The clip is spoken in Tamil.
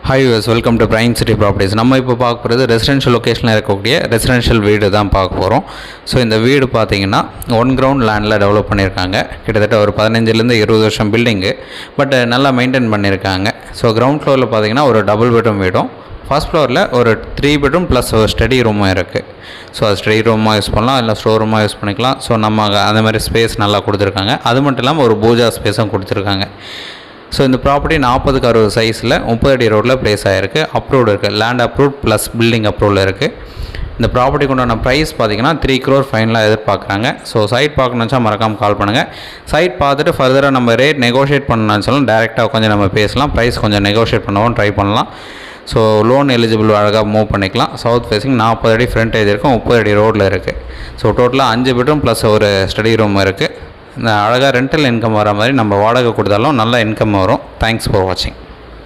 Hi use welcome to prime city properties. நம்ம இப்போ பார்க்க போகிறது ரெசிடென்ஷியல் லொக்கேஷனில் இருக்கக்கூடிய ரெசிடென்ஷியல் வீடு தான் பார்க்க போகிறோம். ஸோ இந்த வீடு பார்த்தீங்கன்னா 1 கிரவுண்ட் லேண்டில் டெவலப் பண்ணியிருக்காங்க. கிட்டத்தட்ட ஒரு 15 20 வருஷம் பில்டிங்கு, பட் நல்லா மெயின்டைன் பண்ணியிருக்காங்க. ஸோ கிரவுண்ட் ஃப்ளோரில் பார்த்தீங்கன்னா ஒரு டபுள் பெட்ரூம் வீடும், ஃபர்ஸ்ட் ஃப்ளோரில் ஒரு 3 பெட்ரூம் ப்ளஸ் ஒரு ஸ்டடி ரூமும் இருக்குது. ஸோ அது ஸ்டடி ரூமாக யூஸ் பண்ணலாம், இல்லை ஸ்டோர் ரூமாக யூஸ் பண்ணிக்கலாம். ஸோ நம்ம அந்த மாதிரி ஸ்பேஸ் நல்லா கொடுத்துருக்காங்க. அது மட்டும் இல்லாமல் ஒரு பூஜா ஸ்பேஸும் கொடுத்துருக்காங்க. ஸோ இந்த ப்ராப்பர்ட்டி 40x60 சைஸில் 30 அடி ரோட்டில் ப்ளேஸ் ஆகிருக்கு. அப்ரூவ்டு இருக்குது, லேண்ட் அப்ரூவ்ட் ப்ளஸ் பில்டிங் அப்ரூவில் இருக்குது. இந்த ப்ராப்பர்ட்டிக்கு உண்டான ப்ரைஸ் பார்த்திங்கன்னா 3 crore ஃபைனலாக எதிர்பார்க்குறாங்க. ஸோ சைட் பார்க்கணுச்சா மறக்காமல் கால் பண்ணுங்கள். சைட் பார்த்துட்டு ஃபர்தராக நம்ம ரேட் நெகோஷியேட் பண்ணணும்னாலும் டேரெக்டாக கொஞ்சம் நம்ம பேசலாம். ப்ரைஸ் கொஞ்சம் நெகோஷியேட் பண்ணவும் ட்ரை பண்ணலாம். ஸோ லோன் எலிஜிபிள் அழகாக மூவ் பண்ணிக்கலாம். சவுத் ஃபேஸிங் 40 அடி ஃப்ரண்டேஜ் இருக்கும், 30 அடி ரோட்டில் இருக்குது. ஸோ டோட்டலாக 5 பெட்ரூம் ப்ளஸ் ஒரு ஸ்டடி ரூம் இருக்குது. இந்த அழகாக ரெண்டல் இன்கம் வர மாதிரி நம்ம வாடகை கொடுத்தாலும் நல்ல இன்கம் வரும். தேங்க்ஸ் ஃபார் வாட்சிங்.